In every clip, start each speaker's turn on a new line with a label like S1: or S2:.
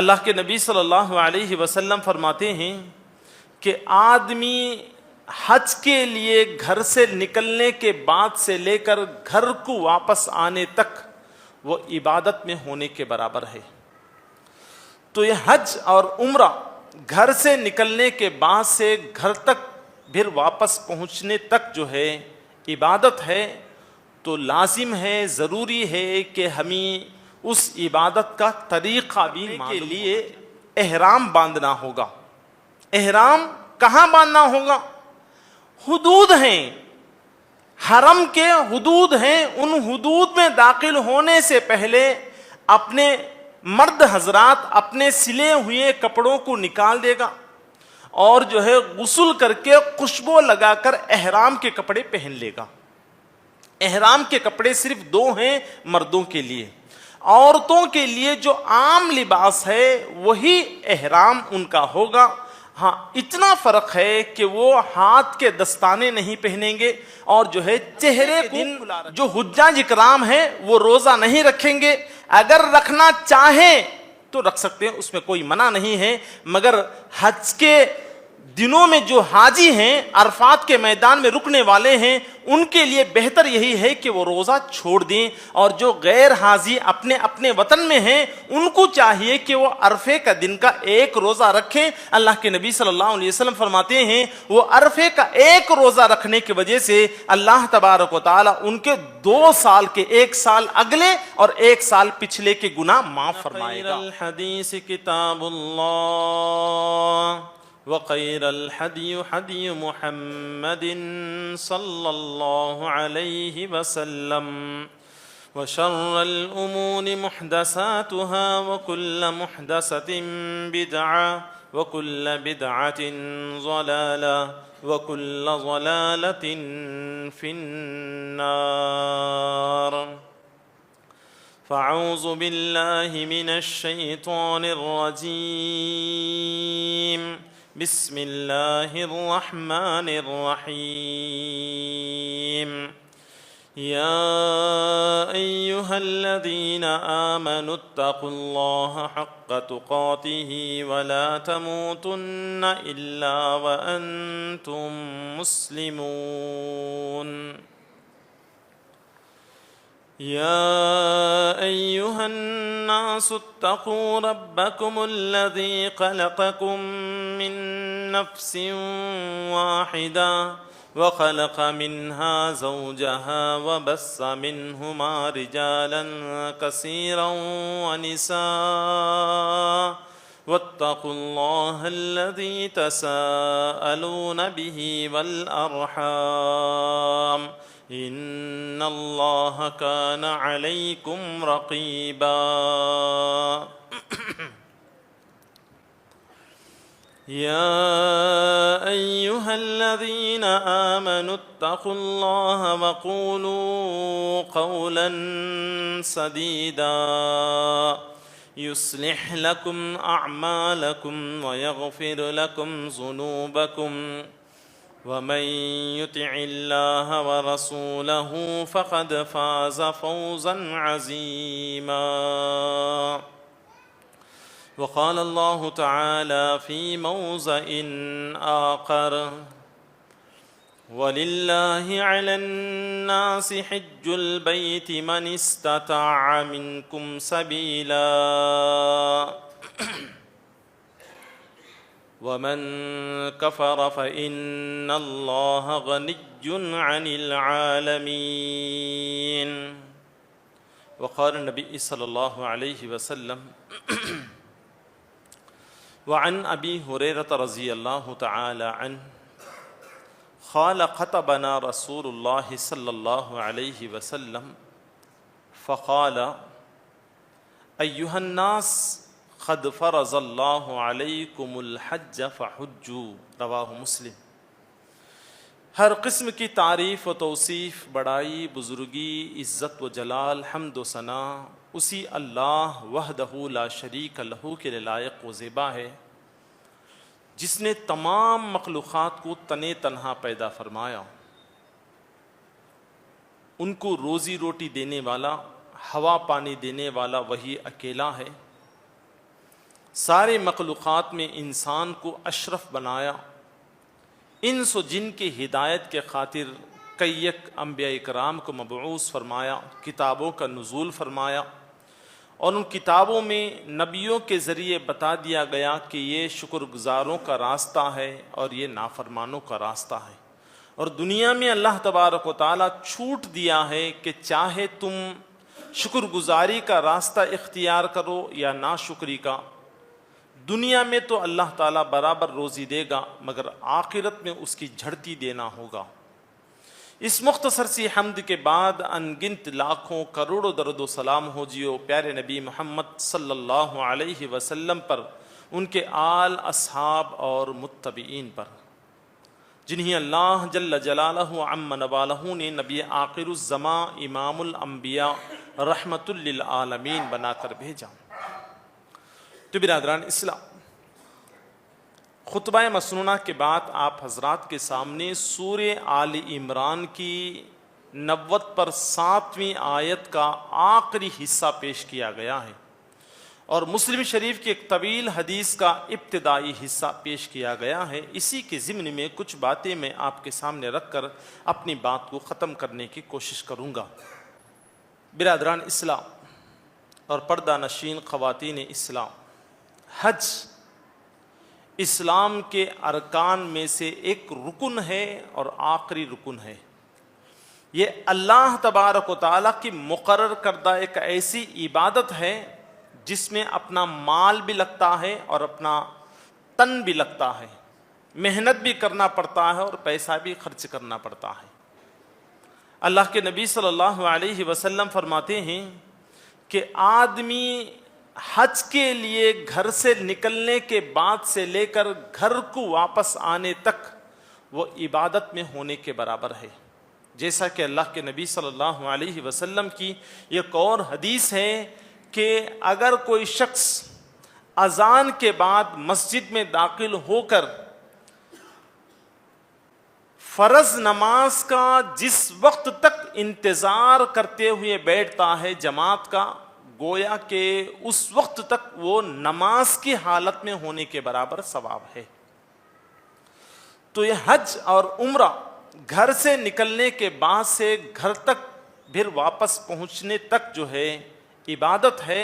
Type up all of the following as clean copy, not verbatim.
S1: اللہ کے نبی صلی اللہ علیہ وسلم فرماتے ہیں کہ آدمی حج کے لیے گھر سے نکلنے کے بعد سے لے کر گھر کو واپس آنے تک وہ عبادت میں ہونے کے برابر ہے. تو یہ حج اور عمرہ گھر سے نکلنے کے بعد سے گھر تک پھر واپس پہنچنے تک جو ہے عبادت ہے. تو لازم ہے، ضروری ہے کہ ہمیں اس عبادت کا طریقہ بھی کے لیے احرام باندھنا ہوگا. احرام کہاں باندھنا ہوگا؟ حدود ہیں، حرم کے حدود ہیں. ان حدود میں داخل ہونے سے پہلے اپنے مرد حضرات اپنے سلے ہوئے کپڑوں کو نکال دے گا اور جو ہے غسل کر کے خوشبو لگا کر احرام کے کپڑے پہن لے گا. احرام کے کپڑے صرف دو ہیں مردوں کے لیے. عورتوں کے لیے جو عام لباس ہے وہی احرام ان کا ہوگا. ہاں اتنا فرق ہے کہ وہ ہاتھ کے دستانے نہیں پہنیں گے اور جو ہے چہرے کو، جو حجاج اکرام ہیں وہ روزہ نہیں رکھیں گے. اگر رکھنا چاہیں تو رکھ سکتے ہیں، اس میں کوئی منع نہیں ہے. مگر حج کے دنوں میں جو حاجی ہیں، عرفات کے میدان میں رکنے والے ہیں، ان کے لیے بہتر یہی ہے کہ وہ روزہ چھوڑ دیں. اور جو غیر حاجی اپنے اپنے وطن میں ہیں ان کو چاہیے کہ وہ عرفے کا دن کا ایک روزہ رکھیں. اللہ کے نبی صلی اللہ علیہ وسلم فرماتے ہیں وہ عرفے کا ایک روزہ رکھنے کی وجہ سے اللہ تبارک و تعالی ان کے 2 سال کے، 1 سال اگلے اور 1 سال پچھلے کے گناہ معاف فرمائے گا. الحدیث کتاب اللہ وخير الحدي حدي محمد صلى الله عليه وسلم وشر الأمور محدثاتها وكل محدثة بدعة وكل بدعة ضلالة وكل ضلالة في النار. فأعوذ بالله من الشيطان الرجيم. بسم الله الرحمن الرحيم. يا أيها الذين آمنوا اتقوا الله حق تقاته ولا تموتن إلا وأنتم مسلمون. يا أيها الناس اتقوا ربكم الذي خلقكم من نفس واحدة وخلق منها زوجها وبث منهما رجالا كثيرا ونساء واتقوا الله الذي تساءلون به والأرحام إن الله كان عليكم رقيبا. يا أيها الذين آمنوا اتقوا الله وقولوا قولا سديدا يصلح لكم أعمالكم ويغفر لكم ذنوبكم ومن يطع الله ورسوله فقد فاز فوزا عظيما. وقال الله تعالى في موضع آخر ولله على الناس حج البيت من استطاع منكم سبيلا ومن كفر فإن الله غني عن العالمين. وقال النبي صلى الله عليه وسلم وعن أبي هريرة رضي الله تعالى عنه قال خطبنا رسول الله صلى الله عليه وسلم فقال أيها الناس قد فرض الله عليكم الحج فحجوا. رواہ مسلم. ہر قسم کی تعریف و توصیف، بڑائی، بزرگی، عزت و جلال، حمد و ثنا اسی اللہ وحدہ لا شریک لہ کے لائق و زیبا ہے جس نے تمام مخلوقات کو تنے تنہا پیدا فرمایا. ان کو روزی روٹی دینے والا، ہوا پانی دینے والا وہی اکیلا ہے. سارے مخلوقات میں انسان کو اشرف بنایا، انس و جن کی ہدایت کے خاطر کئی انبیاء کرام کو مبعوث فرمایا، کتابوں کا نزول فرمایا، اور ان کتابوں میں نبیوں کے ذریعے بتا دیا گیا کہ یہ شکر گزاروں کا راستہ ہے اور یہ نافرمانوں کا راستہ ہے۔ اور دنیا میں اللہ تبارک و تعالیٰ چھوٹ دیا ہے کہ چاہے تم شکر گزاری کا راستہ اختیار کرو یا ناشکری کا، دنیا میں تو اللہ تعالیٰ برابر روزی دے گا، مگر آخرت میں اس کی جھڑتی دینا ہوگا۔ اس مختصر سی حمد کے بعد ان گنت لاکھوں کروڑوں درود و سلام ہو جیو پیارے نبی محمد صلی اللہ علیہ وسلم پر، ان کے آل اصحاب اور متبعین پر، جنہیں اللہ جل جلالہ عم نوالہ نے نبی آخر الزماں امام الانبیاء رحمت للعالمین بنا کر بھیجا۔ تو برادران اسلام، خطبہ مسنونہ کے بعد آپ حضرات کے سامنے سورہ آل عمران کی 90 پر 7ویں آیت کا آخری حصہ پیش کیا گیا ہے، اور مسلم شریف کی ایک طویل حدیث کا ابتدائی حصہ پیش کیا گیا ہے۔ اسی کے ضمن میں کچھ باتیں میں آپ کے سامنے رکھ کر اپنی بات کو ختم کرنے کی کوشش کروں گا۔ برادران اسلام اور پردہ نشین خواتین اسلام، حج اسلام کے ارکان میں سے ایک رکن ہے اور آخری رکن ہے۔ یہ اللہ تبارک و تعالیٰ کی مقرر کردہ ایک ایسی عبادت ہے جس میں اپنا مال بھی لگتا ہے اور اپنا تن بھی لگتا ہے، محنت بھی کرنا پڑتا ہے اور پیسہ بھی خرچ کرنا پڑتا ہے۔ اللہ کے نبی صلی اللہ علیہ وسلم فرماتے ہیں کہ آدمی حج کے لیے گھر سے نکلنے کے بعد سے لے کر گھر کو واپس آنے تک وہ عبادت میں ہونے کے برابر ہے، جیسا کہ اللہ کے نبی صلی اللہ علیہ وسلم کی ایک اور حدیث ہے کہ اگر کوئی شخص اذان کے بعد مسجد میں داخل ہو کر فرض نماز کا جس وقت تک انتظار کرتے ہوئے بیٹھتا ہے جماعت کا، گویا کہ اس وقت تک وہ نماز کی حالت میں ہونے کے برابر ثواب ہے۔ تو یہ حج اور عمرہ گھر سے نکلنے کے بعد سے گھر تک پھر واپس پہنچنے تک جو ہے عبادت ہے،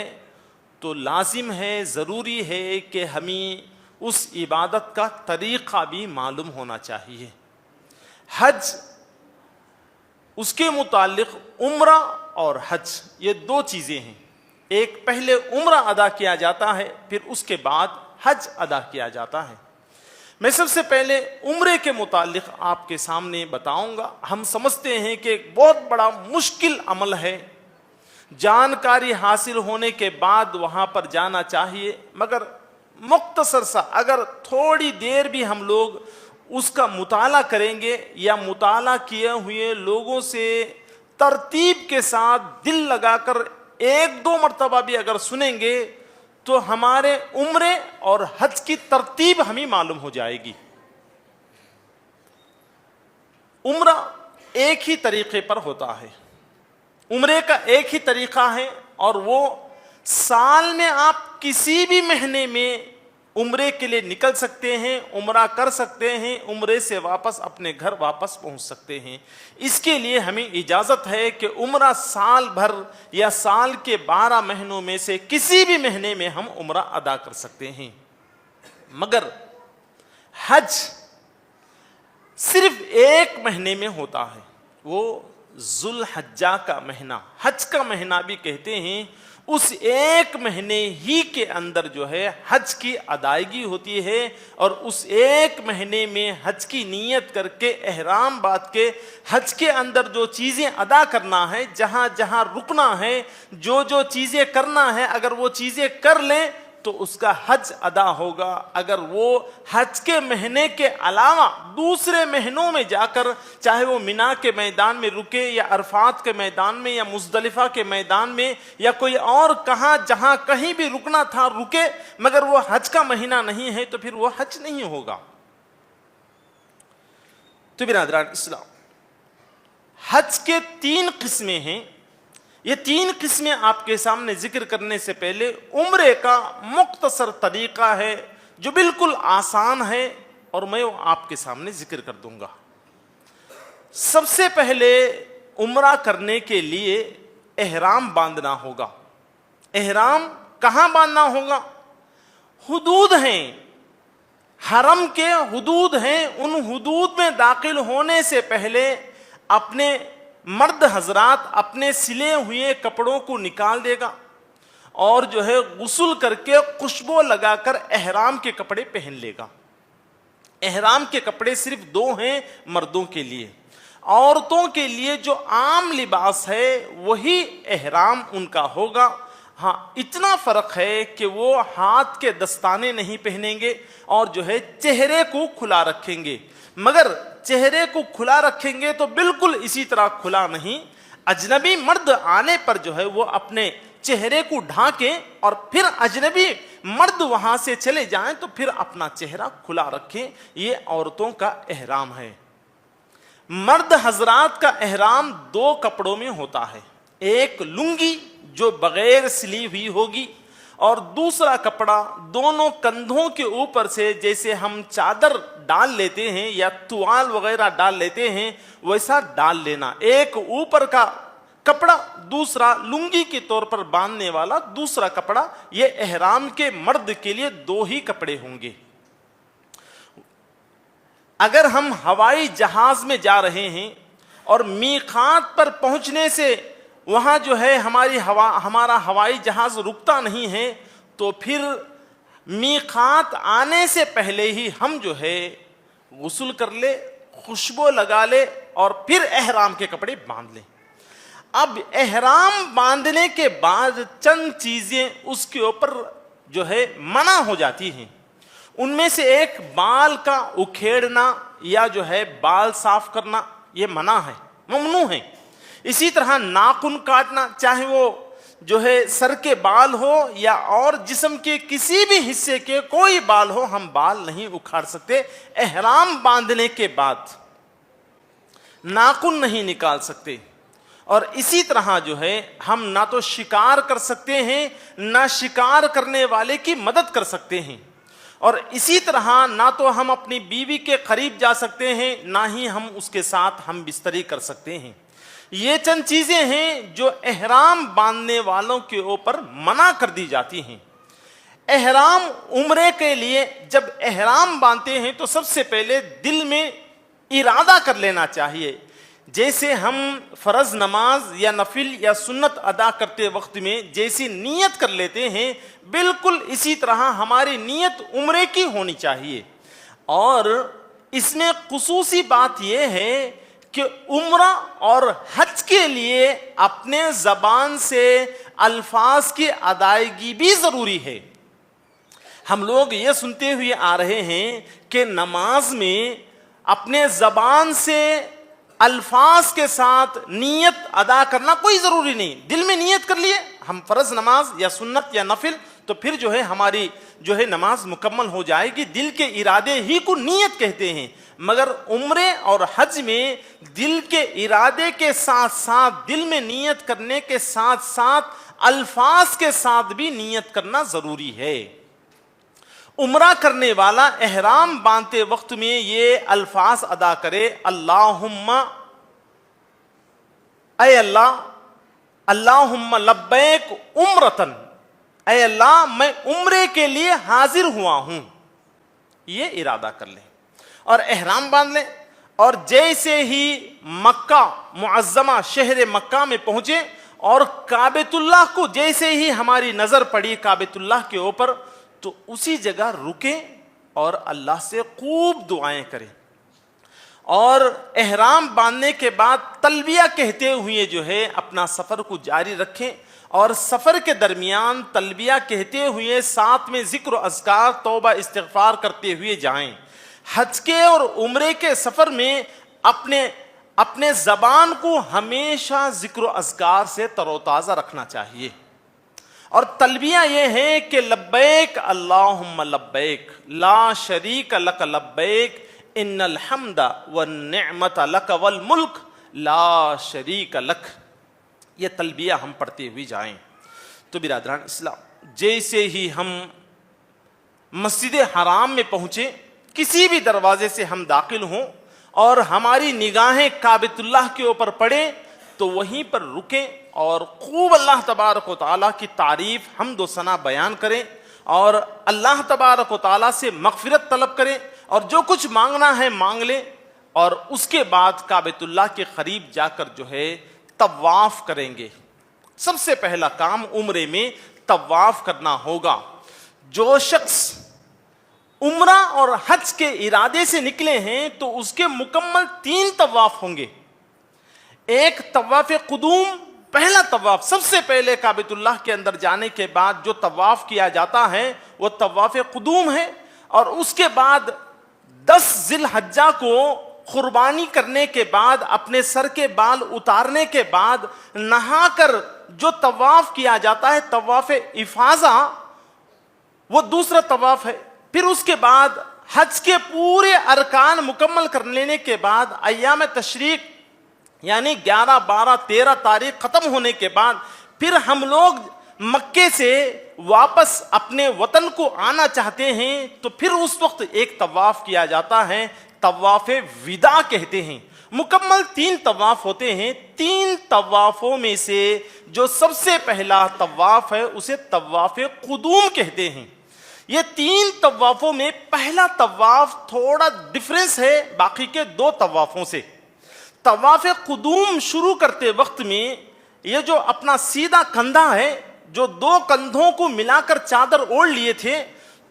S1: تو لازم ہے، ضروری ہے کہ ہمیں اس عبادت کا طریقہ بھی معلوم ہونا چاہیے۔ حج، اس کے متعلق عمرہ اور حج یہ دو چیزیں ہیں، ایک پہلے عمرہ ادا کیا جاتا ہے، پھر اس کے بعد حج ادا کیا جاتا ہے۔ میں سب سے پہلے عمرے کے متعلق آپ کے سامنے بتاؤں گا۔ ہم سمجھتے ہیں کہ ایک بہت بڑا مشکل عمل ہے، جانکاری حاصل ہونے کے بعد وہاں پر جانا چاہیے، مگر مختصر سا اگر تھوڑی دیر بھی ہم لوگ اس کا مطالعہ کریں گے یا مطالعہ کیے ہوئے لوگوں سے ترتیب کے ساتھ دل لگا کر ایک دو مرتبہ بھی اگر سنیں گے تو ہمارے عمرے اور حج کی ترتیب ہمیں معلوم ہو جائے گی۔ عمرہ ایک ہی طریقے پر ہوتا ہے، عمرے کا ایک ہی طریقہ ہے، اور وہ سال میں آپ کسی بھی مہینے میں عمرے کے لیے نکل سکتے ہیں، عمرہ کر سکتے ہیں، عمرے سے واپس اپنے گھر واپس پہنچ سکتے ہیں۔ اس کے لیے ہمیں اجازت ہے کہ عمرہ سال بھر یا سال کے 12 مہینوں میں سے کسی بھی مہینے میں ہم عمرہ ادا کر سکتے ہیں، مگر حج صرف ایک مہینے میں ہوتا ہے، وہ ذوالحجہ کا مہینہ، حج کا مہینہ بھی کہتے ہیں۔ اس ایک مہینے ہی کے اندر جو ہے حج کی ادائیگی ہوتی ہے، اور اس ایک مہینے میں حج کی نیت کر کے احرام باندھ کے حج کے اندر جو چیزیں ادا کرنا ہے، جہاں جہاں رکنا ہے، جو جو چیزیں کرنا ہے، اگر وہ چیزیں کر لیں تو اس کا حج ادا ہوگا۔ اگر وہ حج کے مہینے کے علاوہ دوسرے مہینوں میں جا کر، چاہے وہ مینا کے میدان میں رکے یا عرفات کے میدان میں یا مزدلفہ کے میدان میں یا کوئی اور کہاں جہاں کہیں بھی رکنا تھا رکے، مگر وہ حج کا مہینہ نہیں ہے تو پھر وہ حج نہیں ہوگا۔ تو برادران اسلام، حج کے 3 قسمیں ہیں۔ یہ 3 قسمیں آپ کے سامنے ذکر کرنے سے پہلے عمرے کا مختصر طریقہ ہے جو بالکل آسان ہے، اور میں وہ آپ کے سامنے ذکر کر دوں گا۔ سب سے پہلے عمرہ کرنے کے لیے احرام باندھنا ہوگا۔ احرام کہاں باندھنا ہوگا؟ حدود ہیں، حرم کے حدود ہیں، ان حدود میں داخل ہونے سے پہلے اپنے مرد حضرات اپنے سلے ہوئے کپڑوں کو نکال دے گا اور جو ہے غسل کر کے خوشبو لگا کر احرام کے کپڑے پہن لے گا۔ احرام کے کپڑے صرف 2 ہیں مردوں کے لیے، عورتوں کے لیے جو عام لباس ہے وہی احرام ان کا ہوگا۔ ہاں اتنا فرق ہے کہ وہ ہاتھ کے دستانے نہیں پہنیں گے اور جو ہے چہرے کو کھلا رکھیں گے، مگر چہرے کو کھلا رکھیں گے تو بالکل اسی طرح کھلا نہیں۔ اجنبی مرد آنے پر جو ہے وہ اپنے چہرے کو ڈھانکیں اور پھر اجنبی مرد وہاں سے چلے جائیں تو پھر اپنا چہرہ کھلا رکھیں۔ یہ عورتوں کا احرام ہے۔ مرد حضرات کا احرام 2 کپڑوں میں ہوتا ہے، ایک لنگی جو بغیر سلی ہوئی ہوگی، اور دوسرا کپڑا دونوں کندھوں کے اوپر سے جیسے ہم چادر ڈال لیتے ہیں یا توال وغیرہ ڈال لیتے ہیں ویسا ڈال لینا، ایک اوپر کا کپڑا دوسرا لنگی کے طور پر باندھنے والا دوسرا کپڑا۔ یہ احرام کے مرد کے لیے 2 ہی کپڑے ہوں گے۔ اگر ہم ہوائی جہاز میں جا رہے ہیں اور میقات پر پہنچنے سے وہاں جو ہے ہمارا ہوائی جہاز رکتا نہیں ہے تو پھر میقات آنے سے پہلے ہی ہم جو ہے غسل کر لے، خوشبو لگا لے اور پھر احرام کے کپڑے باندھ لیں۔ اب احرام باندھنے کے بعد چند چیزیں اس کے اوپر جو ہے منع ہو جاتی ہیں، ان میں سے ایک بال کا اکھیڑنا یا جو ہے بال صاف کرنا، یہ منع ہے، ممنوع ہے۔ اسی طرح ناخن کاٹنا، چاہے وہ جو ہے سر کے بال ہو یا اور جسم کے کسی بھی حصے کے کوئی بال ہو، ہم بال نہیں اکھاڑ سکتے۔ احرام باندھنے کے بعد ناخن نہیں نکال سکتے، اور اسی طرح جو ہے ہم نہ تو شکار کر سکتے ہیں نہ شکار کرنے والے کی مدد کر سکتے ہیں، اور اسی طرح نہ تو ہم اپنی بیوی کے قریب جا سکتے ہیں نہ ہی ہم اس کے ساتھ ہم بستری کر سکتے ہیں۔ یہ چند چیزیں ہیں جو احرام باندھنے والوں کے اوپر منع کر دی جاتی ہیں۔ احرام عمرے کے لیے جب احرام باندھتے ہیں تو سب سے پہلے دل میں ارادہ کر لینا چاہیے، جیسے ہم فرض نماز یا نفل یا سنت ادا کرتے وقت میں جیسی نیت کر لیتے ہیں بالکل اسی طرح ہماری نیت عمرے کی ہونی چاہیے۔ اور اس میں خصوصی بات یہ ہے کہ عمرہ اور حج کے لیے اپنے زبان سے الفاظ کی ادائیگی بھی ضروری ہے۔ ہم لوگ یہ سنتے ہوئے آ رہے ہیں کہ نماز میں اپنے زبان سے الفاظ کے ساتھ نیت ادا کرنا کوئی ضروری نہیں، دل میں نیت کر لیے ہم فرض نماز یا سنت یا نفل تو پھر جو ہے ہماری جو ہے نماز مکمل ہو جائے گی، دل کے ارادے ہی کو نیت کہتے ہیں۔ مگر عمرے اور حج میں دل کے ارادے کے ساتھ ساتھ دل میں نیت کرنے کے ساتھ ساتھ الفاظ کے ساتھ بھی نیت کرنا ضروری ہے۔ عمرہ کرنے والا احرام باندھتے وقت میں یہ الفاظ ادا کرے، اللہم اے اللہ، اللہم لبیک عمرتن، اے اللہ میں عمرے کے لیے حاضر ہوا ہوں، یہ ارادہ کر لیں اور احرام باندھ لیں۔ اور جیسے ہی مکہ معظمہ شہر مکہ میں پہنچے اور کعبۃ اللہ کو جیسے ہی ہماری نظر پڑی کعبۃ اللہ کے اوپر تو اسی جگہ رکیں اور اللہ سے خوب دعائیں کریں، اور احرام باندھنے کے بعد تلبیہ کہتے ہوئے جو ہے اپنا سفر کو جاری رکھیں، اور سفر کے درمیان تلبیہ کہتے ہوئے ساتھ میں ذکر و اذکار توبہ استغفار کرتے ہوئے جائیں۔ حج کے اور عمرے کے سفر میں اپنے زبان کو ہمیشہ ذکر و اذکار سے تر و تازہ رکھنا چاہیے، اور تلبیہ یہ ہے کہ لبیک اللہم لبیک لا شریک لک لبیک ان الحمد والنعمت لک والملک لا شریک لک۔ یہ تلبیہ ہم پڑھتے ہوئے جائیں. تو برادران اسلام، جیسے ہی ہم مسجد حرام میں پہنچے، کسی بھی دروازے سے ہم داخل ہوں اور ہماری نگاہیں کعبۃ اللہ کے اوپر پڑے تو وہیں پر رکیں اور خوب اللہ تبارک و تعالیٰ کی تعریف حمد و ثنا بیان کریں اور اللہ تبارک و تعالیٰ سے مغفرت طلب کریں اور جو کچھ مانگنا ہے مانگ لیں. اور اس کے بعد کعبۃ اللہ کے قریب جا کر جو ہے طواف کریں گے. سب سے پہلا کام عمرے میں طواف کرنا ہوگا. جو شخص عمرہ اور حج کے ارادے سے نکلے ہیں تو اس کے مکمل 3 طواف ہوں گے. ایک طواف قدوم، پہلا طواف، سب سے پہلے کعبۃ اللہ کے اندر جانے کے بعد جو طواف کیا جاتا ہے وہ طواف قدوم ہے. اور اس کے بعد 10 ذی الحجہ کو قربانی کرنے کے بعد، اپنے سر کے بال اتارنے کے بعد نہا کر جو طواف کیا جاتا ہے طواف افاضہ، وہ دوسرا طواف ہے. پھر اس کے بعد حج کے پورے ارکان مکمل کر لینے کے بعد ایام تشریق یعنی 11، 12، 13 تاریخ ختم ہونے کے بعد پھر ہم لوگ مکے سے واپس اپنے وطن کو آنا چاہتے ہیں تو پھر اس وقت ایک طواف کیا جاتا ہے، طواف وداع کہتے ہیں. مکمل 3 طواف ہوتے ہیں. 3 طوافوں میں سے جو سب سے پہلا طواف ہے اسے طواف قدوم کہتے ہیں. یہ 3 طوافوں میں پہلا طواف تھوڑا ڈفرنس ہے باقی کے 2 طوافوں سے. طواف قدوم شروع کرتے وقت میں یہ جو اپنا سیدھا کندھا ہے، جو 2 کندھوں کو ملا کر چادر اوڑھ لیے تھے،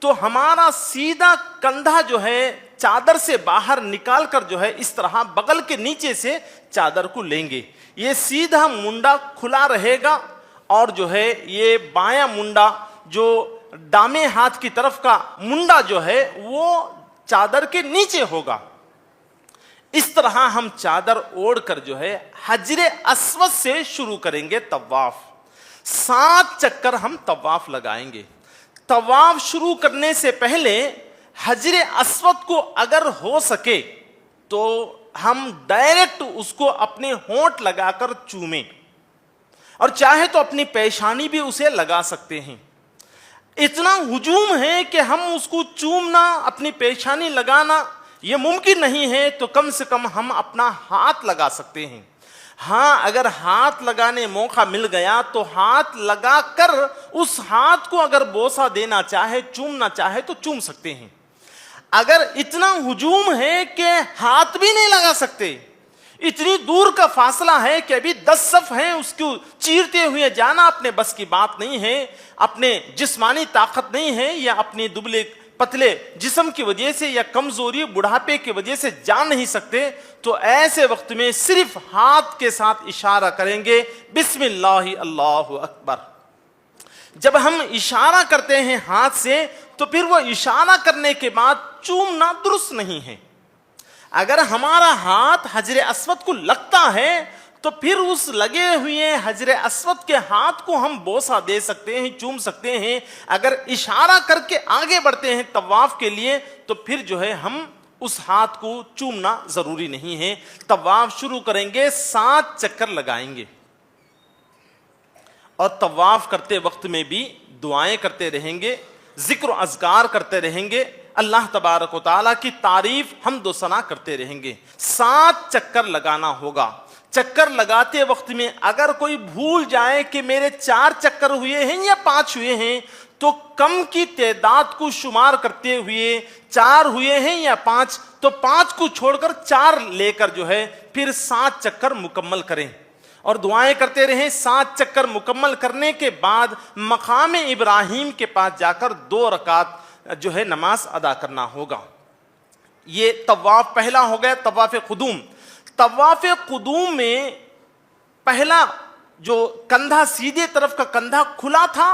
S1: تو ہمارا سیدھا کندھا جو ہے چادر سے باہر نکال کر جو ہے اس طرح بغل کے نیچے سے چادر کو لیں گے. یہ سیدھا منڈا کھلا رہے گا اور جو ہے یہ بایاں منڈا جو دامیں ہاتھ کی طرف کا منڈا جو ہے وہ چادر کے نیچے ہوگا. اس طرح ہم چادر اوڑھ کر جو ہے حجر اسود سے شروع کریں گے طواف. 7 چکر ہم طواف لگائیں گے. طواف شروع کرنے سے پہلے حجر اسود کو اگر ہو سکے تو ہم ڈائریکٹ اس کو اپنے ہونٹ لگا کر چومیں اور چاہے تو اپنی پیشانی بھی اسے لگا سکتے ہیں. اتنا ہجوم ہے کہ ہم اس کو چومنا، اپنی پیشانی لگانا یہ ممکن نہیں ہے تو کم سے کم ہم اپنا ہاتھ لگا سکتے ہیں. ہاں اگر ہاتھ لگانے موقع مل گیا تو ہاتھ لگا کر اس ہاتھ کو اگر بوسہ دینا چاہے، چومنا چاہے تو چوم سکتے ہیں. اگر اتنا ہجوم ہے کہ ہاتھ بھی نہیں لگا سکتے، اتنی دور کا فاصلہ ہے کہ ابھی 10 صف ہیں، اس کو چیرتے ہوئے جانا اپنے بس کی بات نہیں ہے، اپنے جسمانی طاقت نہیں ہے یا اپنی دبلے پتلے جسم کی وجہ سے یا کمزوری بڑھاپے کی وجہ سے جا نہیں سکتے، تو ایسے وقت میں صرف ہاتھ کے ساتھ اشارہ کریں گے بسم اللہ اللہ اکبر. جب ہم اشارہ کرتے ہیں ہاتھ سے تو پھر وہ اشارہ کرنے کے بعد چومنا درست نہیں ہے. اگر ہمارا ہاتھ حجر اسود کو لگتا ہے تو پھر اس لگے ہوئے حجر اسود کے ہاتھ کو ہم بوسہ دے سکتے ہیں، چوم سکتے ہیں. اگر اشارہ کر کے آگے بڑھتے ہیں طواف کے لیے تو پھر جو ہے ہم اس ہاتھ کو چومنا ضروری نہیں ہے. طواف شروع کریں گے، 7 چکر لگائیں گے اور طواف کرتے وقت میں بھی دعائیں کرتے رہیں گے، ذکر و اذکار کرتے رہیں گے، اللہ تبارک و تعالیٰ کی تعریف حمد و ثنا کرتے رہیں گے. 7 چکر لگانا ہوگا. چکر لگاتے وقت میں اگر کوئی بھول جائے کہ میرے 4 چکر ہوئے ہیں یا 5 ہوئے ہیں تو کم کی تعداد کو شمار کرتے ہوئے 4 ہوئے ہیں یا 5 تو 5 کو چھوڑ کر 4 لے کر جو ہے پھر 7 چکر مکمل کریں اور دعائیں کرتے رہیں. 7 چکر مکمل کرنے کے بعد مقام ابراہیم کے پاس جا کر 2 رکعت جو ہے نماز ادا کرنا ہوگا. یہ طواف پہلا ہو گیا، طواف قدوم. طواف قدوم میں پہلا جو کندھا سیدھے طرف کا کندھا کھلا تھا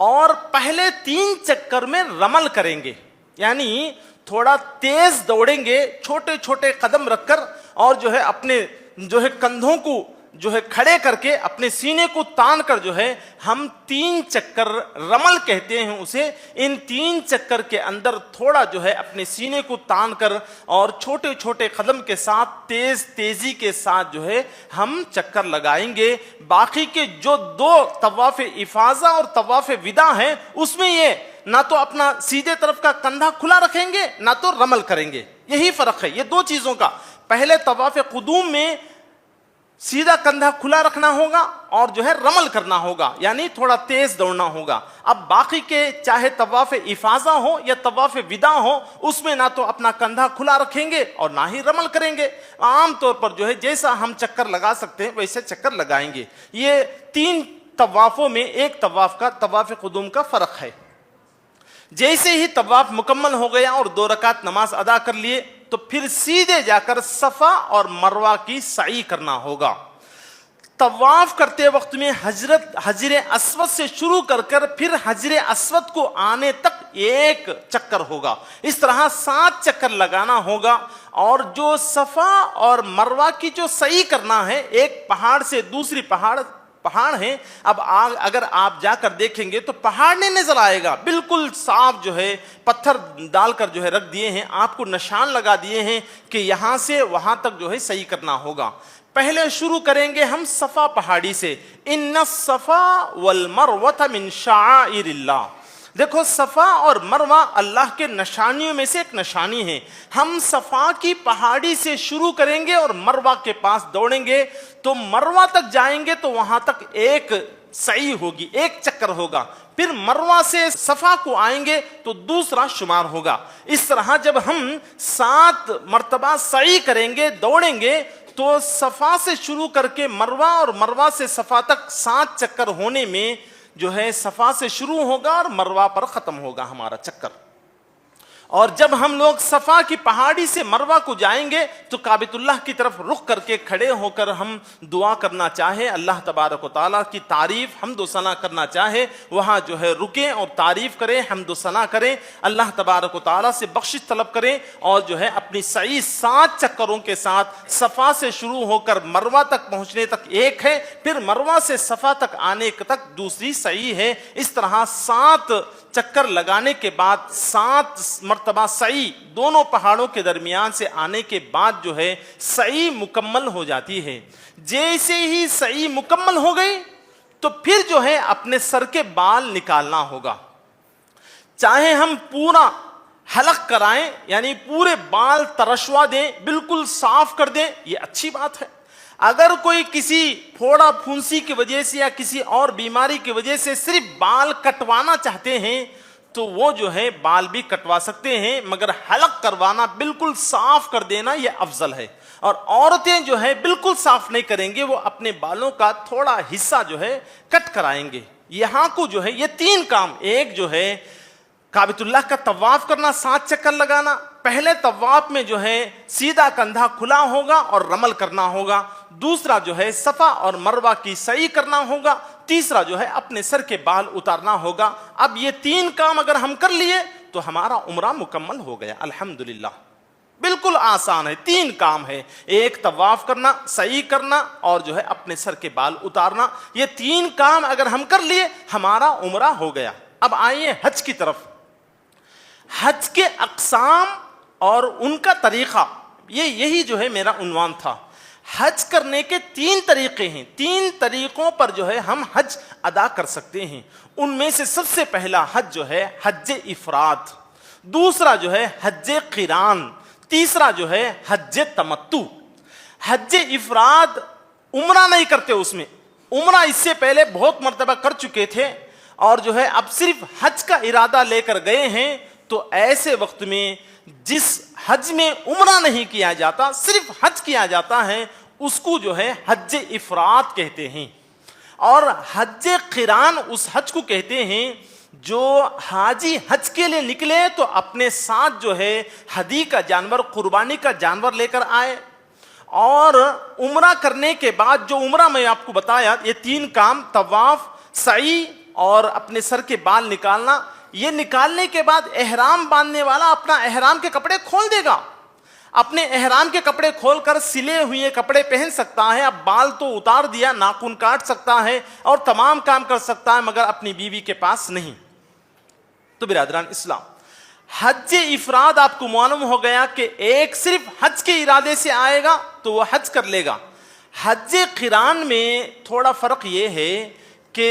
S1: اور پہلے 3 چکر میں رمل کریں گے، یعنی تھوڑا تیز دوڑیں گے چھوٹے چھوٹے قدم رکھ کر اور جو ہے اپنے جو ہے کندھوں کو جو ہے کھڑے کر کے اپنے سینے کو تان کر جو ہے ہم 3 چکر رمل کہتے ہیں اسے، ان 3 چکر کے اندر تھوڑا جو ہے اپنے سینے کو تان کر اور چھوٹے چھوٹے قدم کے ساتھ تیزی کے ساتھ جو ہے ہم چکر لگائیں گے۔ باقی کے جو 2 طواف افاضہ اور طواف وداع ہیں اس میں یہ نہ تو اپنا سیدھے طرف کا کندھا کھلا رکھیں گے نہ تو رمل کریں گے، یہی فرق ہے یہ 2 چیزوں کا۔ پہلے طواف قدوم میں سیدھا کندھا کھلا رکھنا ہوگا اور جو ہے رمل کرنا ہوگا، یعنی تھوڑا تیز دوڑنا ہوگا۔ اب باقی کے چاہے طواف افاضہ ہو یا طواف وداع ہو اس میں نہ تو اپنا کندھا کھلا رکھیں گے اور نہ ہی رمل کریں گے، عام طور پر جو ہے جیسا ہم چکر لگا سکتے ہیں ویسے چکر لگائیں گے۔ یہ 3 طوافوں میں ایک طواف کا طواف قدوم کا فرق ہے۔ جیسے ہی طواف مکمل ہو گیا اور 2 رکعت نماز ادا کر لیے تو پھر سیدھے جا کر صفا اور مروہ کی سعی کرنا ہوگا۔ طواف کرتے وقت میں حجر اسود سے شروع کر پھر حجر اسود کو آنے تک 1 چکر ہوگا، اس طرح 7 چکر لگانا ہوگا۔ اور جو صفا اور مروہ کی جو سعی کرنا ہے، ایک پہاڑ سے دوسری پہاڑ ہیں، اب اگر آپ جا کر دیکھیں گے تو پہاڑ نہیں نظر آئے گا، بالکل صاف جو ہے پتھر ڈال کر جو ہے رکھ دیے ہیں، آپ کو نشان لگا دیے ہیں کہ یہاں سے وہاں تک جو ہے صحیح کرنا ہوگا۔ پہلے شروع کریں گے ہم صفا پہاڑی سے، ان الصفا والمروہ من شعائر اللہ۔ دیکھو صفا اور مروہ اللہ کے نشانیوں میں سے ایک نشانی ہے۔ ہم صفا کی پہاڑی سے شروع کریں گے اور مروہ کے پاس دوڑیں گے تو مروہ تک جائیں گے تو وہاں تک 1 سعی ہوگی، 1 چکر ہوگا، پھر مروہ سے صفا کو آئیں گے تو دوسرا شمار ہوگا۔ اس طرح جب ہم 7 مرتبہ سعی کریں گے، دوڑیں گے تو صفا سے شروع کر کے مروہ اور مروہ سے صفا تک 7 چکر ہونے میں جو ہے صفا سے شروع ہوگا اور مروہ پر ختم ہوگا ہمارا چکر۔ اور جب ہم لوگ صفا کی پہاڑی سے مروہ کو جائیں گے تو کعبۃ اللہ کی طرف رخ کر کے کھڑے ہو کر ہم دعا کرنا چاہے، اللہ تبارک و تعالیٰ کی تعریف حمد و ثنا کرنا چاہے، وہاں جو ہے رکیں اور تعریف کریں، حمد و ثنا کریں، اللہ تبارک و تعالیٰ سے بخشش طلب کریں اور جو ہے اپنی سعی 7 چکروں کے ساتھ صفا سے شروع ہو کر مروہ تک پہنچنے تک 1 ہے، پھر مروہ سے صفا تک آنے تک دوسری سعی ہے۔ اس طرح 7 چکر لگانے کے بعد 7 مرتبہ سعی دونوں پہاڑوں کے درمیان سے آنے کے بعد جو ہے سعی مکمل ہو جاتی ہے۔ جیسے ہی سعی مکمل ہو گئی تو پھر جو ہے اپنے سر کے بال نکالنا ہوگا، چاہے ہم پورا حلق کرائیں یعنی پورے بال ترشوا دیں، بالکل صاف کر دیں، یہ اچھی بات ہے۔ اگر کوئی کسی پھوڑا پھنسی کی وجہ سے یا کسی اور بیماری کی وجہ سے صرف بال کٹوانا چاہتے ہیں تو وہ جو ہے بال بھی کٹوا سکتے ہیں، مگر حلق کروانا بالکل صاف کر دینا یہ افضل ہے۔ اور عورتیں جو ہے بالکل صاف نہیں کریں گے، وہ اپنے بالوں کا تھوڑا حصہ جو ہے کٹ کرائیں گے۔ یہاں کو جو ہے یہ 3 کام، ایک جو ہے کعبۃ اللہ کا طواف کرنا، 7 چکر لگانا، پہلے طواف میں جو ہے سیدھا کندھا کھلا ہوگا اور رمل کرنا ہوگا، دوسرا جو ہے صفا اور مروہ کی سعی کرنا ہوگا، تیسرا جو ہے اپنے سر کے بال اتارنا ہوگا۔ اب یہ 3 کام اگر ہم کر لیے تو ہمارا عمرہ مکمل ہو گیا الحمدللہ۔ بالکل آسان ہے، 3 کام ہے، ایک طواف کرنا، سعی کرنا اور جو ہے اپنے سر کے بال اتارنا۔ یہ 3 کام اگر ہم کر لیے ہمارا عمرہ ہو گیا۔ اب آئیے حج کی طرف۔ حج کے اقسام اور ان کا طریقہ، یہی جو ہے میرا عنوان تھا۔ حج کرنے کے 3 طریقے ہیں، 3 طریقوں پر جو ہے ہم حج ادا کر سکتے ہیں۔ ان میں سے سب سے پہلا حج جو ہے حج افراد، دوسرا جو ہے حج قران، تیسرا جو ہے حج تمتع۔ حج افراد عمرہ نہیں کرتے، اس میں عمرہ اس سے پہلے بہت مرتبہ کر چکے تھے اور جو ہے اب صرف حج کا ارادہ لے کر گئے ہیں، تو ایسے وقت میں جس حج میں عمرہ نہیں کیا جاتا، صرف حج کیا جاتا ہے، اس کو جو ہے حج افراد کہتے ہیں۔ اور حج قران اس حج کو کہتے ہیں جو حاجی حج کے لیے نکلے تو اپنے ساتھ جو ہے ہدی کا جانور، قربانی کا جانور لے کر آئے، اور عمرہ کرنے کے بعد جو عمرہ میں آپ کو بتایا، یہ 3 کام، طواف، سعی اور اپنے سر کے بال نکالنا، یہ نکالنے کے بعد احرام باندھنے والا اپنا احرام کے کپڑے کھول دے گا۔ اپنے احرام کے کپڑے کھول کر سلے ہوئے کپڑے پہن سکتا ہے، اب بال تو اتار دیا، ناخن کاٹ سکتا ہے اور تمام کام کر سکتا ہے، مگر اپنی بیوی کے پاس نہیں۔ تو برادران اسلام، حج افراد آپ کو معلوم ہو گیا کہ ایک صرف حج کے ارادے سے آئے گا تو وہ حج کر لے گا۔ حج قران میں تھوڑا فرق یہ ہے کہ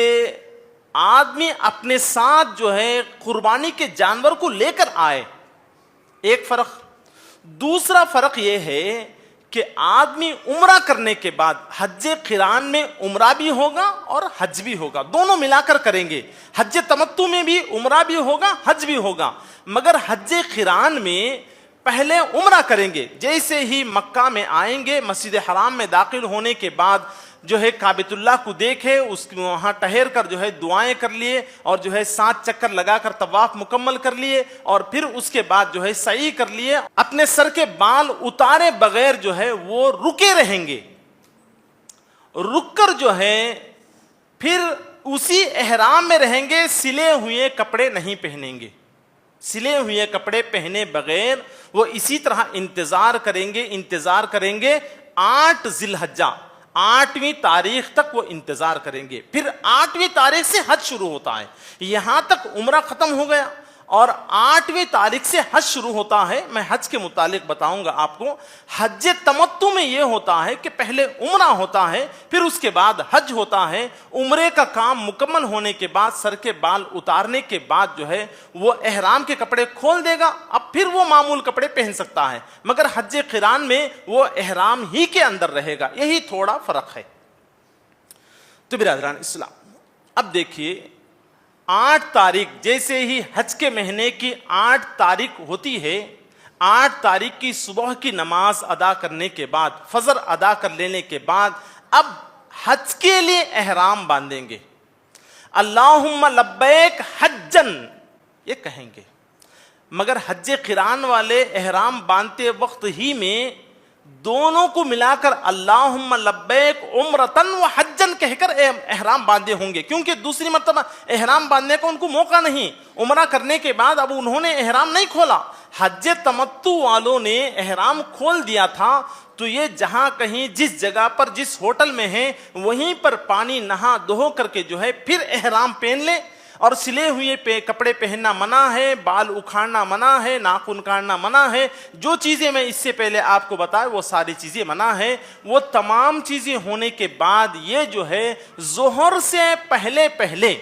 S1: آدمی اپنے ساتھ جو ہے قربانی کے جانور کو لے کر آئے، ایک فرق۔ دوسرا فرق یہ ہے کہ آدمی عمرہ کرنے کے بعد حج قران میں عمرہ بھی ہوگا اور حج بھی ہوگا، دونوں ملا کر کریں گے۔ حج تمتع میں بھی عمرہ بھی ہوگا، حج بھی ہوگا، مگر حج قران میں پہلے عمرہ کریں گے۔ جیسے ہی مکہ میں آئیں گے، مسجد حرام میں داخل ہونے کے بعد جو ہے کعبۃ اللہ کو دیکھے، اس وہاں ٹہر کر جو ہے دعائیں کر لیے اور جو ہے 7 چکر لگا کر طواف مکمل کر لیے، اور پھر اس کے بعد جو ہے سعی کر لیے، اپنے سر کے بال اتارے بغیر جو ہے وہ رکے رہیں گے۔ رک کر جو ہے پھر اسی احرام میں رہیں گے، سلے ہوئے کپڑے نہیں پہنیں گے۔ سلے ہوئے کپڑے پہنے بغیر وہ اسی طرح انتظار کریں گے 8 ذی الحجہ، 8ویں تاریخ تک وہ انتظار کریں گے۔ پھر 8ویں تاریخ سے حج شروع ہوتا ہے، یہاں تک عمرہ ختم ہو گیا اور 8ویں تاریخ سے حج شروع ہوتا ہے۔ میں حج کے متعلق بتاؤں گا آپ کو۔ حج تمتع میں یہ ہوتا ہے کہ پہلے عمرہ ہوتا ہے، پھر اس کے بعد حج ہوتا ہے۔ عمرے کا کام مکمل ہونے کے بعد، سر کے بال اتارنے کے بعد جو ہے وہ احرام کے کپڑے کھول دے گا، اب پھر وہ معمول کپڑے پہن سکتا ہے، مگر حج قران میں وہ احرام ہی کے اندر رہے گا۔ یہی تھوڑا فرق ہے۔ تو برادران اسلام، اب دیکھیے 8 تاریخ، جیسے ہی حج کے مہینے کی 8 تاریخ ہوتی ہے، 8 تاریخ کی صبح کی نماز ادا کرنے کے بعد، فجر ادا کر لینے کے بعد اب حج کے لیے احرام باندھیں گے۔ اللہم لبیک حجن یہ کہیں گے، مگر حج قران والے احرام باندھتے وقت ہی میں دونوں کو ملا کر اللہم لبیک عمرتن و حجن کہہ کر احرام باندھے ہوں گے، کیونکہ دوسری مرتبہ احرام باندھنے کا ان کو موقع نہیں۔ عمرہ کرنے کے بعد اب انہوں نے احرام نہیں کھولا۔ حج تمتع والوں نے احرام کھول دیا تھا، تو یہ جہاں کہیں جس جگہ پر جس ہوٹل میں ہیں وہیں پر پانی نہا دھو کر کے جو ہے پھر احرام پہن لیں، اور سلے ہوئے کپڑے پہننا منع ہے، بال اکھاڑنا منع ہے، ناخن کاٹنا منع ہے۔ جو چیزیں میں اس سے پہلے آپ کو بتایا وہ ساری چیزیں منع ہے۔ وہ تمام چیزیں ہونے کے بعد یہ جو ہے ظہر سے پہلے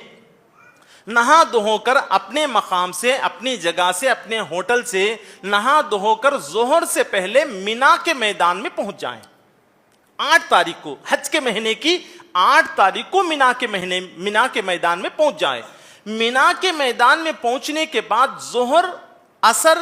S1: نہا دھو کر اپنے مقام سے، اپنی جگہ سے، اپنے ہوٹل سے نہا دھو کر ظہر سے پہلے مینا کے میدان میں پہنچ جائیں۔ 8 تاریخ کو، حج کے مہینے کی 8 تاریخ کو مینا کے میدان میں پہنچ جائیں۔ مینا کے میدان میں پہنچنے کے بعد ظہر، عصر،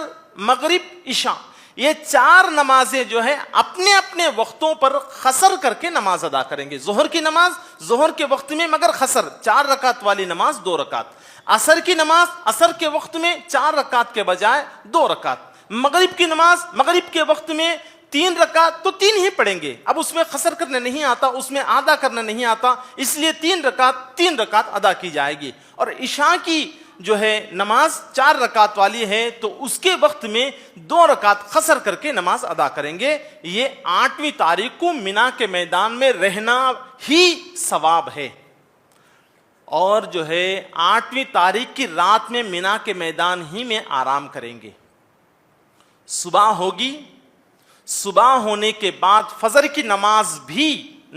S1: مغرب، عشاء، یہ 4 نمازیں جو ہے اپنے اپنے وقتوں پر قصر کر کے نماز ادا کریں گے۔ ظہر کی نماز ظہر کے وقت میں مگر قصر، 4 رکعت والی نماز 2 رکعت۔ عصر کی نماز عصر کے وقت میں 4 رکعت کے بجائے 2 رکعت۔ مغرب کی نماز مغرب کے وقت میں 3 رکعت تو 3 ہی پڑھیں گے، اب اس میں قصر کرنا نہیں آتا، اس میں آدھا کرنا نہیں آتا، اس لیے 3 رکعت ادا کی جائے گی۔ اور عشاء کی جو ہے نماز 4 رکعت والی ہے، تو اس کے وقت میں 2 رکعت قصر کر کے نماز ادا کریں گے۔ یہ 8ویں تاریخ کو مینا کے میدان میں رہنا ہی ثواب ہے، اور جو ہے 8ویں تاریخ کی رات میں مینا کے میدان ہی میں آرام کریں گے۔ صبح ہوگی، صبح ہونے کے بعد فجر کی نماز بھی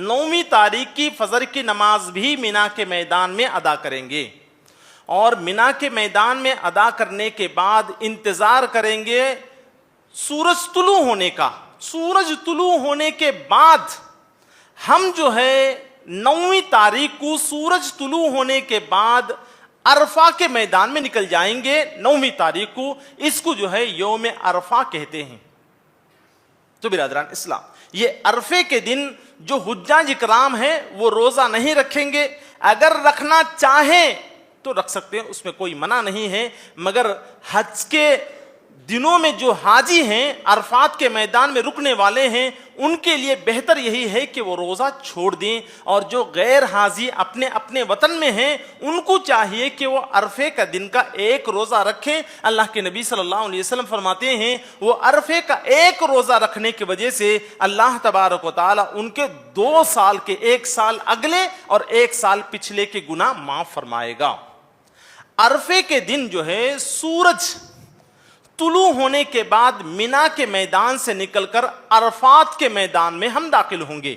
S1: 9ویں تاریخ کی فجر کی نماز بھی مینا کے میدان میں ادا کریں گے، اور مینا کے میدان میں ادا کرنے کے بعد انتظار کریں گے سورج طلوع ہونے کا۔ سورج طلوع ہونے کے بعد ہم جو ہے 9ویں تاریخ کو سورج طلوع ہونے کے بعد عرفہ کے میدان میں نکل جائیں گے۔ 9ویں تاریخ کو اس کو جو ہے یوم عرفہ کہتے ہیں۔ تو برادران اسلام، یہ عرفے کے دن جو حجاج اکرام ہیں وہ روزہ نہیں رکھیں گے، اگر رکھنا چاہیں تو رکھ سکتے ہیں، اس میں کوئی منع نہیں ہے، مگر حج کے دنوں میں جو حاجی ہیں، عرفات کے میدان میں رکنے والے ہیں، ان کے لیے بہتر یہی ہے کہ وہ روزہ چھوڑ دیں، اور جو غیر حاجی اپنے اپنے وطن میں ہیں ان کو چاہیے کہ وہ عرفے کا دن کا ایک روزہ رکھیں۔ اللہ کے نبی صلی اللہ علیہ وسلم فرماتے ہیں وہ عرفے کا ایک روزہ رکھنے کی وجہ سے اللہ تبارک و تعالی ان کے 2 سال کے، 1 سال اگلے اور 1 سال پچھلے کے گناہ معاف فرمائے گا۔ عرفے کے دن جو ہے سورج طلوع ہونے کے بعد مینا کے میدان سے نکل کر عرفات کے میدان میں ہم داخل ہوں گے۔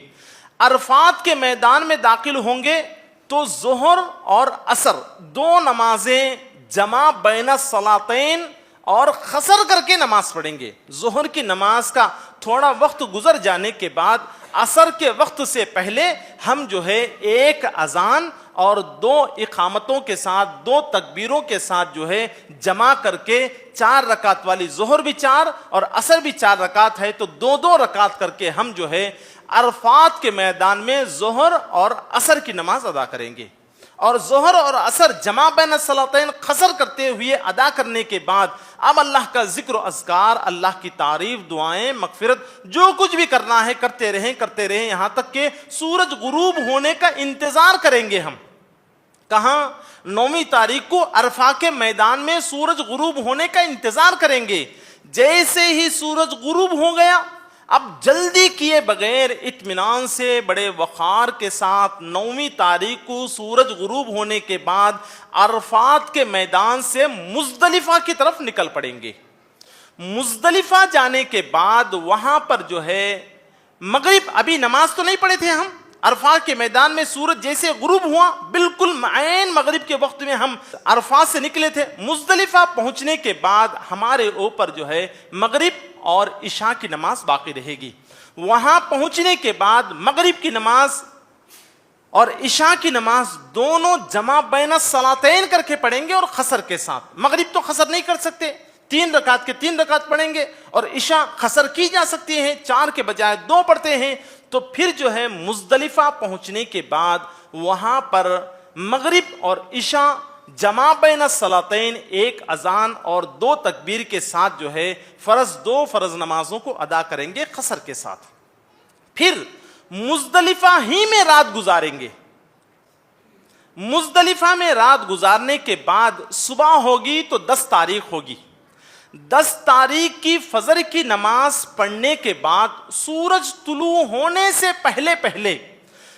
S1: عرفات کے میدان میں داخل ہوں گے تو ظہر اور عصر 2 نمازیں جمع بین الصلاتین اور قصر کر کے نماز پڑھیں گے۔ ظہر کی نماز کا تھوڑا وقت گزر جانے کے بعد عصر کے وقت سے پہلے ہم جو ہے 1 اذان اور 2 اقامتوں کے ساتھ، 2 تکبیروں کے ساتھ جو ہے جمع کر کے 4 رکعت والی، ظہر بھی 4 اور عصر بھی 4 رکعت ہے تو 2 رکعت کر کے ہم جو ہے عرفات کے میدان میں ظہر اور عصر کی نماز ادا کریں گے۔ اور ظہر اور عصر جمع بین الصلاتین قصر کرتے ہوئے ادا کرنے کے بعد اب اللہ کا ذکر و اذکار، اللہ کی تعریف، دعائیں، مغفرت، جو کچھ بھی کرنا ہے کرتے رہیں یہاں تک کہ سورج غروب ہونے کا انتظار کریں گے ہم۔ کہاں؟ 9ویں تاریخ کو عرفہ کے میدان میں سورج غروب ہونے کا انتظار کریں گے۔ جیسے ہی سورج غروب ہو گیا، اب جلدی کیے بغیر اطمینان سے بڑے وقار کے ساتھ 9ویں تاریخ کو سورج غروب ہونے کے بعد عرفات کے میدان سے مزدلفہ کی طرف نکل پڑیں گے۔ مزدلفہ جانے کے بعد وہاں پر جو ہے مغرب، ابھی نماز تو نہیں پڑھے تھے ہم، عرفات کے میدان میں سورج جیسے غروب ہوا بالکل عین مغرب کے وقت میں ہم عرفات سے نکلے تھے۔ مزدلفہ پہنچنے کے بعد ہمارے اوپر جو ہے مغرب اور عشاء کی نماز باقی رہے گی۔ وہاں پہنچنے کے بعد مغرب کی نماز اور عشاء کی نماز دونوں جمع بین الصلاتین کر کے پڑھیں گے اور قصر کے ساتھ۔ مغرب تو قصر نہیں کر سکتے، 3 رکعت کے 3 رکعت پڑھیں گے، اور عشاء قصر کی جا سکتی ہے، 4 کے بجائے 2 پڑھتے ہیں۔ تو پھر جو ہے مزدلفہ پہنچنے کے بعد وہاں پر مغرب اور عشاء جمع بین الصلاتین 1 اذان اور 2 تکبیر کے ساتھ جو ہے 2 فرض نمازوں کو ادا کریں گے قصر کے ساتھ۔ پھر مزدلفہ ہی میں رات گزاریں گے۔ مزدلفہ میں رات گزارنے کے بعد صبح ہوگی تو 10 تاریخ ہوگی۔ 10 تاریخ کی فجر کی نماز پڑھنے کے بعد سورج طلوع ہونے سے پہلے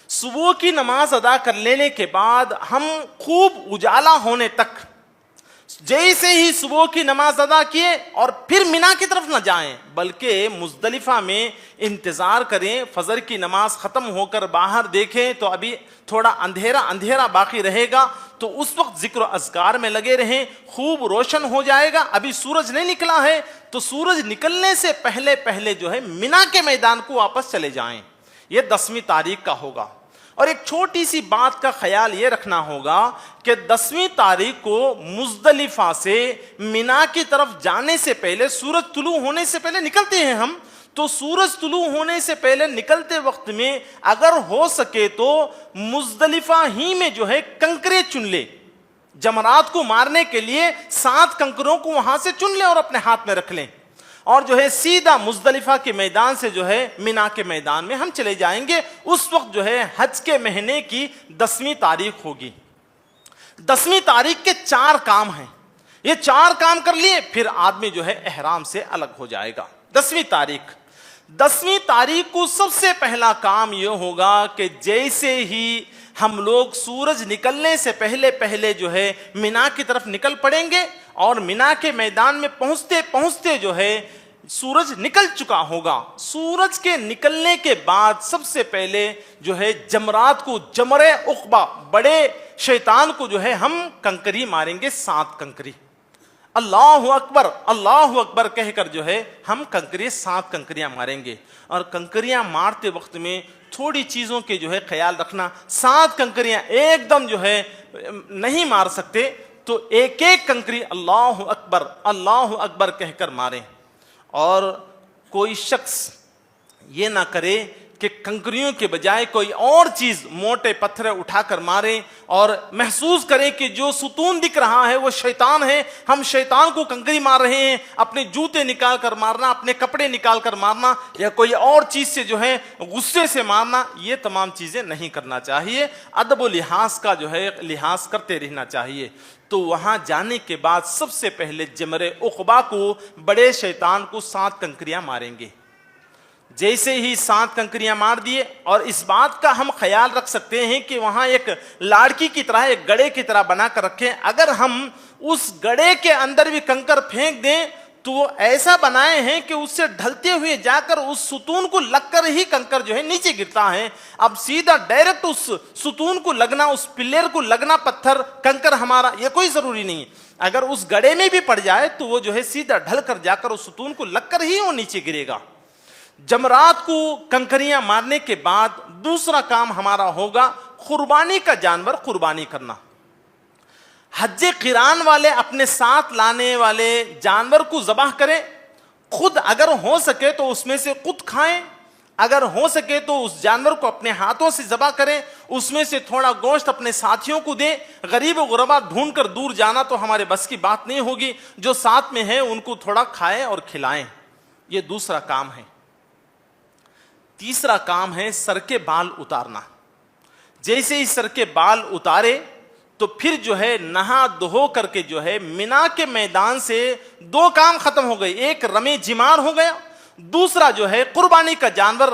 S1: صبح کی نماز ادا کر لینے کے بعد ہم خوب اجالا ہونے تک، جیسے ہی صبح کی نماز ادا کیے اور پھر مینا کی طرف نہ جائیں بلکہ مزدلفہ میں انتظار کریں، فجر کی نماز ختم ہو کر باہر دیکھیں تو ابھی تھوڑا اندھیرا باقی رہے گا، تو اس وقت ذکر و اذکار میں لگے رہیں، خوب روشن ہو جائے گا۔ ابھی سورج نہیں نکلا ہے تو سورج نکلنے سے پہلے جو ہے مینا کے میدان کو واپس چلے جائیں۔ یہ 10ویں تاریخ کا ہوگا۔ اور ایک چھوٹی سی بات کا خیال یہ رکھنا ہوگا کہ 10ویں تاریخ کو مزدلفہ سے مینا کی طرف جانے سے پہلے، سورج طلوع ہونے سے پہلے نکلتے ہیں ہم، تو سورج طلوع ہونے سے پہلے نکلتے وقت میں اگر ہو سکے تو مزدلفہ ہی میں جو ہے کنکرے چن لے، جمرات کو مارنے کے لیے 7 کنکروں کو وہاں سے چن لیں اور اپنے ہاتھ میں رکھ لیں، اور جو ہے سیدھا مزدلفہ کے میدان سے جو ہے مینا کے میدان میں ہم چلے جائیں گے۔ اس وقت جو ہے حج کے مہینے کی 10ویں تاریخ ہوگی۔ 10ویں تاریخ کے 4 کام ہیں، یہ 4 کام کر لیے پھر آدمی جو ہے احرام سے الگ ہو جائے گا۔ 10ویں تاریخ کو سب سے پہلا کام یہ ہوگا کہ جیسے ہی ہم لوگ سورج نکلنے سے پہلے جو ہے مینا کی طرف نکل پڑیں گے، اور مینا کے میدان میں پہنچتے جو ہے سورج نکل چکا ہوگا۔ سورج کے نکلنے کے بعد سب سے پہلے جو ہے جمرات کو، جمرے عقبہ، بڑے شیطان کو جو ہے ہم کنکری ماریں گے، 7 کنکری، اللہ اکبر کہہ کر جو ہے ہم 7 کنکریاں ماریں گے۔ اور کنکریاں مارتے وقت میں تھوڑی چیزوں کے جو ہے خیال رکھنا، 7 کنکریاں ایک دم جو ہے نہیں مار سکتے، تو ایک کنکری اللہ اکبر کہہ کر ماریں۔ اور کوئی شخص یہ نہ کرے کہ کنکریوں کے بجائے کوئی اور چیز موٹے پتھر اٹھا کر ماریں اور محسوس کریں کہ جو ستون دکھ رہا ہے وہ شیطان ہے، ہم شیطان کو کنکری مار رہے ہیں، اپنے جوتے نکال کر مارنا، اپنے کپڑے نکال کر مارنا، یا کوئی اور چیز سے جو ہے غصے سے مارنا، یہ تمام چیزیں نہیں کرنا چاہیے۔ ادب و لحاظ کا جو ہے لحاظ کرتے رہنا چاہیے۔ تو وہاں جانے کے بعد سب سے پہلے جمر عقبہ کو بڑے شیطان کو 7 کنکریاں ماریں گے۔ جیسے ہی 7 کنکریاں مار دیے، اور اس بات کا ہم خیال رکھ سکتے ہیں کہ وہاں ایک لاڑکی کی طرح، ایک گڑے کی طرح بنا کر رکھیں، اگر ہم اس گڑے کے اندر بھی کنکر پھینک دیں تو وہ ایسا بنائے ہیں کہ اس سے ڈھلتے ہوئے جا کر اس ستون کو لگ کر ہی کنکر جو ہے نیچے گرتا ہے۔ اب سیدھا ڈائریکٹ اس ستون کو لگنا، اس پلر کو لگنا پتھر کنکر ہمارا، یہ کوئی ضروری نہیں ہے۔ اگر اس گڑے میں بھی پڑ جائے تو وہ جو ہے سیدھا ڈھل کر جا کر اس ستون کو لگ کر ہی وہ نیچے گرے گا۔ جمرات کو کنکریاں مارنے کے بعد دوسرا کام ہمارا ہوگا قربانی کا جانور قربانی کرنا۔ حج قران والے اپنے ساتھ لانے والے جانور کو ذبح کریں، خود اگر ہو سکے تو اس میں سے خود کھائیں، اگر ہو سکے تو اس جانور کو اپنے ہاتھوں سے ذبح کریں، اس میں سے تھوڑا گوشت اپنے ساتھیوں کو دیں۔ غریب و غربا ڈھونڈ کر دور جانا تو ہمارے بس کی بات نہیں ہوگی، جو ساتھ میں ہے ان کو تھوڑا کھائیں اور کھلائیں۔ یہ دوسرا کام ہے۔ تیسرا کام ہے سر کے بال اتارنا۔ جیسے ہی سر کے بال اتارے تو پھر جو ہے نہا دھو کر کے جو ہے مینا کے میدان سے 2 کام ختم ہو گئے، ایک رمی جمار ہو گیا، دوسرا جو ہے قربانی کا جانور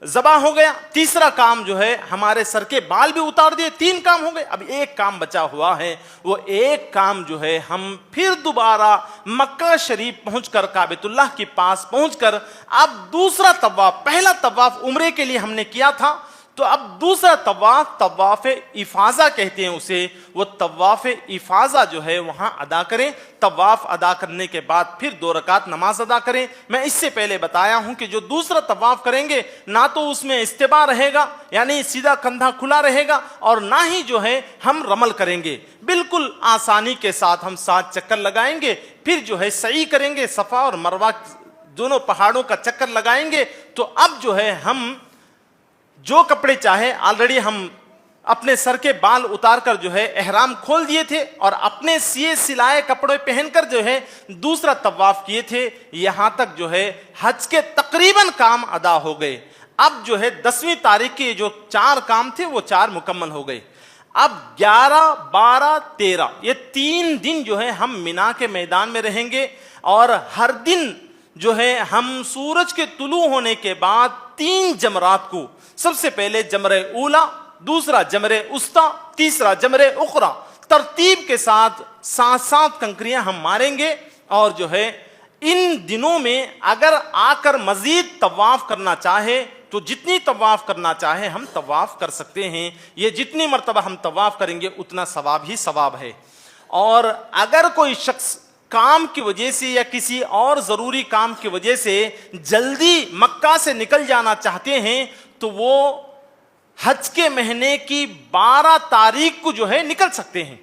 S1: ذبح ہو گیا، تیسرا کام جو ہے ہمارے سر کے بال بھی اتار دیے، 3 کام ہو گئے۔ اب ایک کام بچا ہوا ہے، وہ ایک کام جو ہے ہم پھر دوبارہ مکہ شریف پہنچ کر کعبۃ اللہ کے پاس پہنچ کر اب دوسرا طواف، پہلا طواف عمرے کے لیے ہم نے کیا تھا، تو اب دوسرا طواف طواف افاضہ کہتے ہیں اسے، وہ طواف افاضہ جو ہے وہاں ادا کریں۔ طواف ادا کرنے کے بعد پھر 2 رکعت نماز ادا کریں۔ میں اس سے پہلے بتایا ہوں کہ جو دوسرا طواف کریں گے نہ تو اس میں استباء رہے گا، یعنی سیدھا کندھا کھلا رہے گا، اور نہ ہی جو ہے ہم رمل کریں گے، بالکل آسانی کے ساتھ ہم 7 چکر لگائیں گے، پھر جو ہے سعی کریں گے، صفا اور مروہ دونوں پہاڑوں کا چکر لگائیں گے۔ تو اب جو ہے ہم جو کپڑے چاہے، آلریڈی ہم اپنے سر کے بال اتار کر جو ہے احرام کھول دیے تھے اور اپنے سیے سلائے کپڑے پہن کر جو ہے دوسرا طواف کیے تھے، یہاں تک جو ہے حج کے تقریباً کام ادا ہو گئے۔ اب جو ہے 10ویں تاریخ کے جو 4 کام تھے وہ 4 مکمل ہو گئے۔ اب 11، 12، 13 یہ 3 دن جو ہے ہم مینا کے میدان میں رہیں گے، اور ہر دن جو ہے ہم سورج کے طلوع ہونے کے بعد 3 جمرات کو، سب سے پہلے جمر اولا، دوسرا جمر وسطیٰ، تیسرا جمر اخرى، ترتیب کے ساتھ 7 کنکریاں ہم ماریں گے۔ اور جو ہے ان دنوں میں اگر آ کر مزید طواف کرنا چاہے تو جتنی طواف کرنا چاہے ہم طواف کر سکتے ہیں، یہ جتنی مرتبہ ہم طواف کریں گے اتنا ثواب ہی ثواب ہے۔ اور اگر کوئی شخص کام کی وجہ سے یا کسی اور ضروری کام کی وجہ سے جلدی مکہ سے نکل جانا چاہتے ہیں تو وہ حج کے مہینے کی 12 تاریخ کو جو ہے نکل سکتے ہیں۔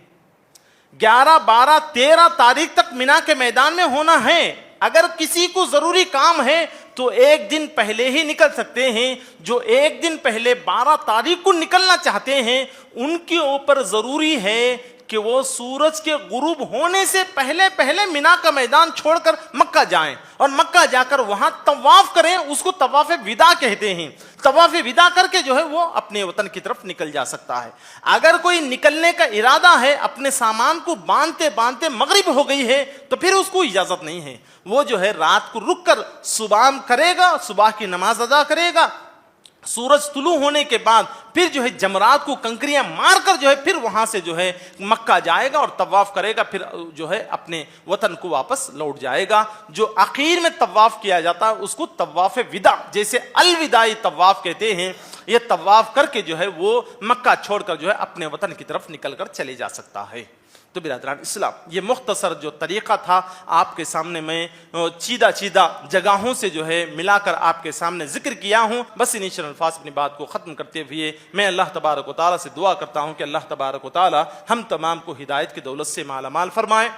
S1: 11، 12، 13 تاریخ تک مینا کے میدان میں ہونا ہے۔ اگر کسی کو ضروری کام ہے تو 1 دن پہلے ہی نکل سکتے ہیں۔ جو 1 دن پہلے 12 تاریخ کو نکلنا چاہتے ہیں ان کے اوپر ضروری ہے کہ وہ سورج کے غروب ہونے سے پہلے پہلے مینا کا میدان چھوڑ کر مکہ جائیں، اور مکہ جا کر وہاں طواف کریں، اس کو طواف وداع کہتے ہیں۔ طواف وداع کر کے جو ہے وہ اپنے وطن کی طرف نکل جا سکتا ہے۔ اگر کوئی نکلنے کا ارادہ ہے، اپنے سامان کو باندھتے باندھتے مغرب ہو گئی ہے تو پھر اس کو اجازت نہیں ہے، وہ جو ہے رات کو رک کر صبح کرے گا، صبح کی نماز ادا کرے گا، سورج طلوع ہونے کے بعد پھر جو ہے جمرات کو کنکریاں مار کر جو ہے پھر وہاں سے جو ہے مکہ جائے گا اور طواف کرے گا، پھر جو ہے اپنے وطن کو واپس لوٹ جائے گا۔ جو اخیر میں طواف کیا جاتا ہے اس کو طواف وداع، جیسے الوداعی طواف کہتے ہیں، یہ طواف کر کے جو ہے وہ مکہ چھوڑ کر جو ہے اپنے وطن کی طرف نکل کر چلے جا سکتا ہے۔ تو برادران اسلام، یہ مختصر جو طریقہ تھا آپ کے سامنے میں چیدہ جگہوں سے جو ہے ملا کر آپ کے سامنے ذکر کیا ہوں۔ بس انہی چند الفاظ اپنی بات کو ختم کرتے ہوئے میں اللہ تبارک و تعالیٰ سے دعا کرتا ہوں کہ اللہ تبارک و تعالیٰ ہم تمام کو ہدایت کی دولت سے مالا مال فرمائے،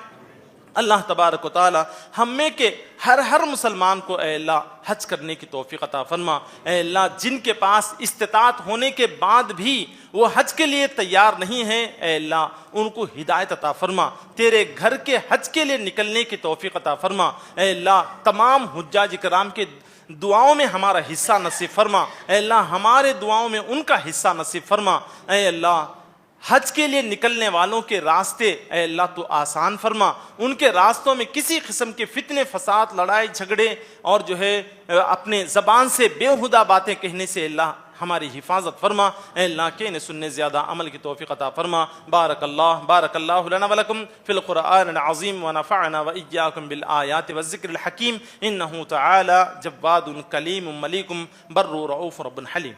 S1: اللہ تبارک و تعالی ہم میں کے ہر مسلمان کو اے اللہ حج کرنے کی توفیق عطا فرما۔ اے اللہ جن کے پاس استطاعت ہونے کے بعد بھی وہ حج کے لیے تیار نہیں ہیں، اے اللہ ان کو ہدایت عطا فرما، تیرے گھر کے حج کے لیے نکلنے کی توفیق عطا فرما۔ اے اللہ تمام حجاج کرام کے دعاؤں میں ہمارا حصہ نصیب فرما، اے اللہ ہمارے دعاؤں میں ان کا حصہ نصیب فرما۔ اے اللہ حج کے لیے نکلنے والوں کے راستے اے اللہ تو آسان فرما، ان کے راستوں میں کسی قسم کے فتنے فساد، لڑائی جھگڑے اور جو ہے اپنے زبان سے بےہودہ باتیں کہنے سے اللہ ہماری حفاظت فرما۔ اے اللہ کہنے سننے زیادہ عمل کی توفیق عطا فرما۔ بارک اللہ لنا ولکم فی القرآن العظیم ونفعنا وإیاکم بالآیات والذکر الحکیم، انہ تعالی جواد کلیم ملیک بر رؤوف رب حلیم۔